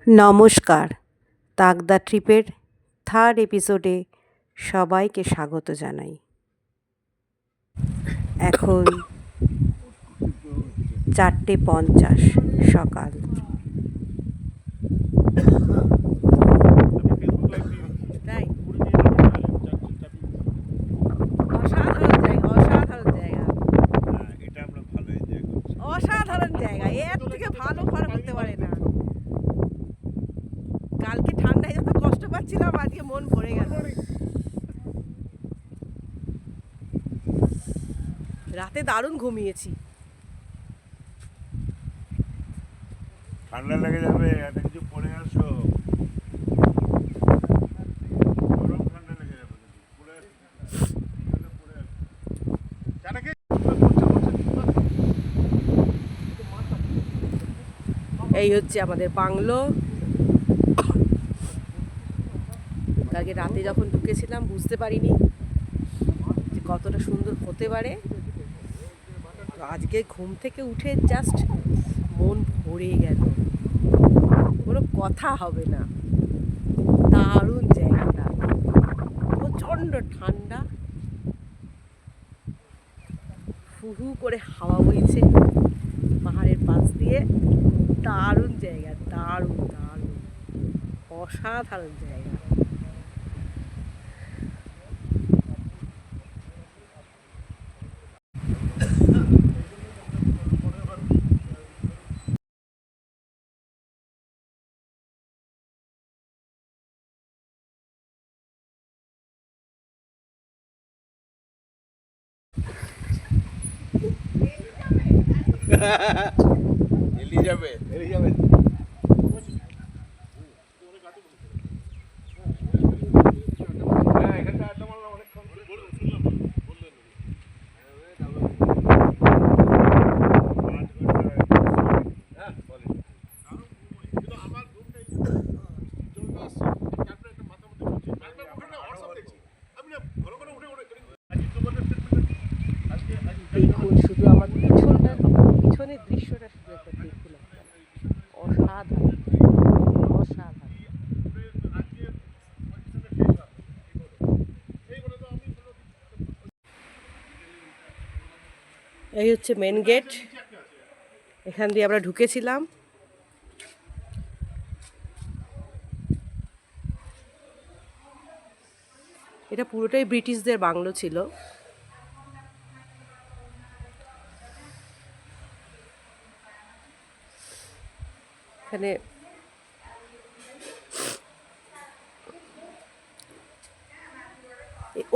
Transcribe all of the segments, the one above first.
নমস্কার, তাগদা ট্রিপের থার্ড এপিসোডে সবাইকে স্বাগত জানাই। এখন 4:50 সকাল। তাই অসাধারণ জায়গা, অসাধারণ জায়গা, অসাধারণ জায়গা। এর থেকে ভালো ঘর হতে পারে না। কালকে ঠান্ডায় যত কষ্ট পাচ্ছিলাম, আজকে মন ভরে গেল। রাতে দারুণ ঘুমিয়েছি। ঠান্ডা লেগে যাবে, একটা কিছু পরে আসো। গরম ঠান্ডা লেগে যাবে, পরে আসো। এই হচ্ছে আমাদের বাংলো। কালকে রাতে যখন ঢুকেছিলাম বুঝতে পারিনি যে কতটা সুন্দর হতে পারে। তো আজকে ঘুম থেকে উঠে জাস্ট মন ভরে গেল, কোনো কথা হবে না। দারুণ জায়গাটা, প্রচণ্ড ঠান্ডা, হু হু করে হাওয়া বইছে পাহাড়ের পাশ দিয়ে। দারুণ জায়গা, দারুণ দারুণ, অসাধারণ জায়গা। এলিজাবেথ দেখুন শুধু আমার পিছনটা, পিছনের দৃশ্যটা শুধু একটা দেখুন আপনারা। অসাধারণ, অসাধারণ। এই হচ্ছে মেন গেট, এখান দিয়ে আমরা ঢুকেছিলাম। এটা পুরোটাই ব্রিটিশদের বাংলো ছিল। এখানে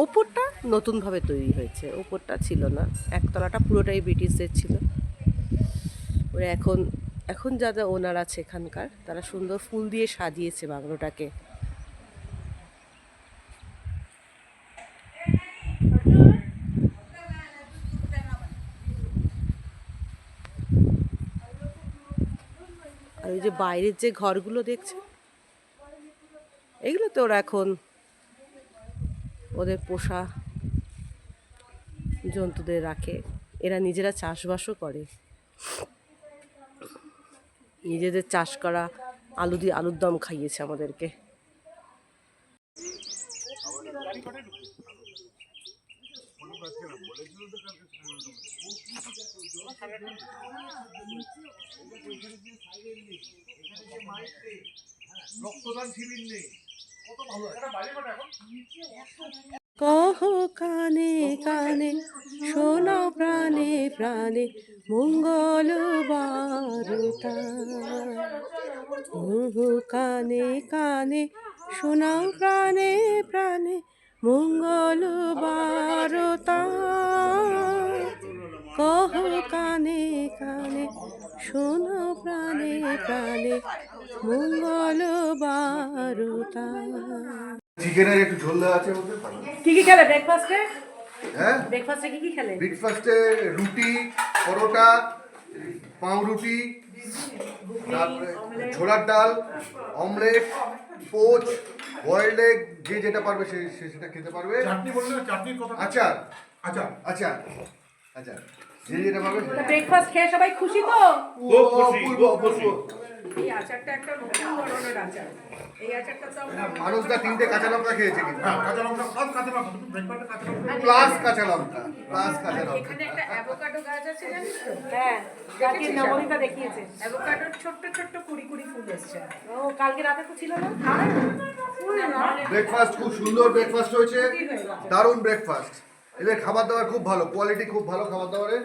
ওপরটা নতুনভাবে তৈরি হয়েছে, ওপরটা ছিল না, একতলাটা পুরোটাই ব্রিটিশদের ছিল। ওরা এখন এখন যা যা ওনার আছে এখানকার, তারা সুন্দর ফুল দিয়ে সাজিয়েছে বাংলোটাকে। আর ওই যে বাইরের যে ঘরগুলো দেখছে, এগুলো তো ওরা এখন ওদের পোষা জন্তুদের রাখে। এরা নিজেরা চাষবাসও করে, নিজেদের চাষ করা আলু দিয়ে আলুর দম খাইয়েছে আমাদেরকে। কহ কানে কানে শোনাও প্রাণে প্রাণে মঙ্গল বারতা। কানে কানে শোনাও প্রাণে প্রাণে মঙ্গল বারতা। কহ কানে কানে শোনাও প্রাণে প্রাণে মঙ্গল বারতা। চিকেনের একটু ঝোল দেওয়া আছে বলতে পারো। কি কি খেলে ব্রেকফাস্টে? হ্যাঁ, ব্রেকফাস্টে কি কি খেলে? ব্রেকফাস্টে রুটি, পরোটা, পাউরুটি, তারপরে ছোলার ডাল, অমলেট, পোচ, বয়েলড এগ, যে যেটা পারবে সে সেটা খেতে পারবে। চাটনি বললে না, চাটনির কথা। আচার, আচ্ছা আচার, আচার, যে যেটা পারবে। ব্রেকফাস্ট খেয়ে সবাই খুশি তো? খুব খুশি, অপূর্ব, খুব অপূর্ব। খুশি। এই আচারটা একটা নতুন ধরনের আচার। এই আচারটা তো আমরা মানুষদা 3টে কাঁচা লঙ্কা খেয়েছে কিন্তু হ্যাঁ কাঁচা লঙ্কা প্লাস কাঁচা লঙ্কা তুমি ব্রেকফাস্টে কাঁচা লঙ্কা প্লাস কাঁচা লঙ্কা প্লাস কাঁচা লঙ্কা এখানে একটা অ্যাভোকাডো গাছ আছে জানিস তো? হ্যাঁ কালকে নবনীতা দেখিয়েছে। অ্যাভোকাডোর ছোট্ট ছোট্ট কুড়ি কুড়ি ফুল এসছে। ও কালকে রাতে তো ছিল না? ফুল না, ব্রেকফাস্ট খুব সুন্দর ব্রেকফাস্ট হয়েছে, দারুণ ব্রেকফাস্ট। এদের খাবার দাবার খুব ভালো, কোয়ালিটি খুব ভালো খাবার দাবারের,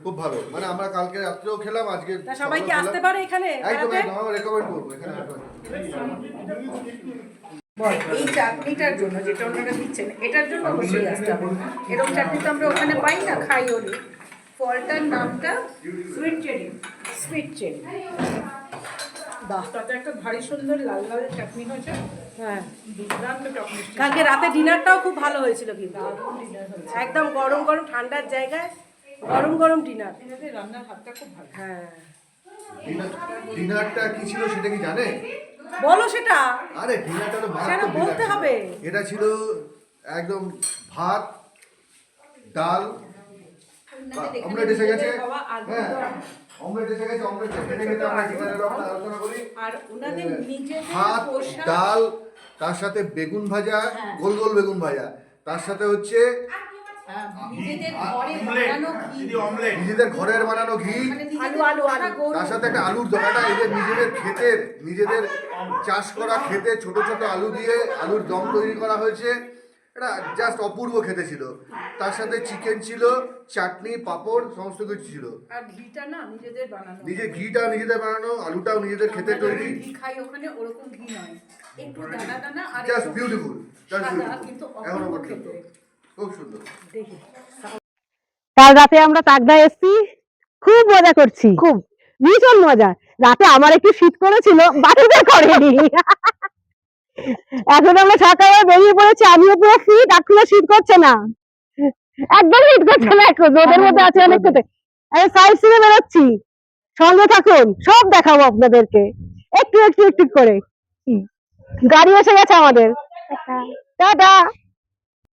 খুব ভালো। মানে আমরা কালকে রাত্রেও খেলাম, আজকে তা সবাই কি সকালেও আসতে খেলাম। পারে এখানে একদম বেড়াতে? একদম আমরা রেকমেন্ড করবো এখানে আসবেন। এই চাটনিটার জন্য যেটা ওনারা দিচ্ছেন এটার জন্য অবশ্যই আসতে হবে। এরকম চাটনি তো আমরা ওখানে পাই না, খাই ওলি। ফলটার নামটা সুইট চেরি। সুইট চেরি, বাহ, তাতে একটা ভারী সুন্দর লাল লাল চাটনি হয়েছে। হ্যাঁ দুর্দান্ত টক মিষ্টি। কালকে রাতে ডিনারটাও খুব ভালো হয়েছিল কিন্তু দারুণ ডিনার হয়েছে। একদম গরম গরম ঠান্ডার জায়গায় গরম গরম ডিনার। এনাদের রান্নার হাতটা খুব ভালো। হ্যাঁ ডিনারটা কি ছিল সেটা কি জানে? বলো সেটা। আরে ডিনারটা তো সেটা মারাত্মক বলতে dinner ছিল। হবে। এটা ছিল একদম ভাত, ডাল, অমলেট এসে গেছে। হ্যাঁ অমলেট এসে গেছে, অমলেট খেতে খেতে আমরা ডিনারের ব্যাপারে আলোচনা করি। আর ওনাদের নিজেদের ভাত, পোষা ডাল, তার সাথে বেগুন ভাজা, গোল গোল বেগুন ভাজা, তার সাথে হচ্ছে নিজেদের ঘরে বানানো ঘি, দিদি অমলেট নিজেদের ঘরের বানানো ঘি, মানে নিজেদের আলু, আলু, পোষা আলু। গরু। তার সাথে একটা আলুর দমাটা, এদের নিজেদের ক্ষেতের, নিজেদের চাষ করা ক্ষেতে ছোট ছোট আলু দিয়ে আলুর দম তৈরি করা হয়েছে। এটা জাস্ট অপূর্ব খেতে ছিল। তার সাথে চিকেন ছিল, চাটনি, পাঁপড়, সমস্ত কিছু ছিল। আর ঘিটা না নিজেদের বানানো। নিজে ঘিটা নিজেদের বানানো, আলুটাও নিজেদের খেতে আমরা তৈরি। যেমন ঘি খাই ওখানে ওরকম ঘি নয়, একটু দানা দানা আর জাস্ট একটু বিউটিফুল, জাস্ট সাদা, বিউটিফুল। কিন্তু এখনো অপূর্ব পর্যন্ত খেতে। খুব সুন্দর। কাল রাতে আমরা তাগদা এসছি, খুব মজা করছি, খুব ভীষণ মজা। রাতে আমার একটু শীত করেছিল, বাকিদের করেনি। এখন আমরা সকালে বেরিয়ে পড়েছি, আমিও পুরো ফিট, আর পুরো শীত করছে না, একদম শীত করছে না। এখন রোদের মধ্যে আছে অনেক কোথায় সাইড সিনে বেরোচ্ছি। সঙ্গে থাকুন, সব দেখাবো আপনাদেরকে একটু একটু একটু করে। গাড়ি এসে গেছে আমাদের, টাটা।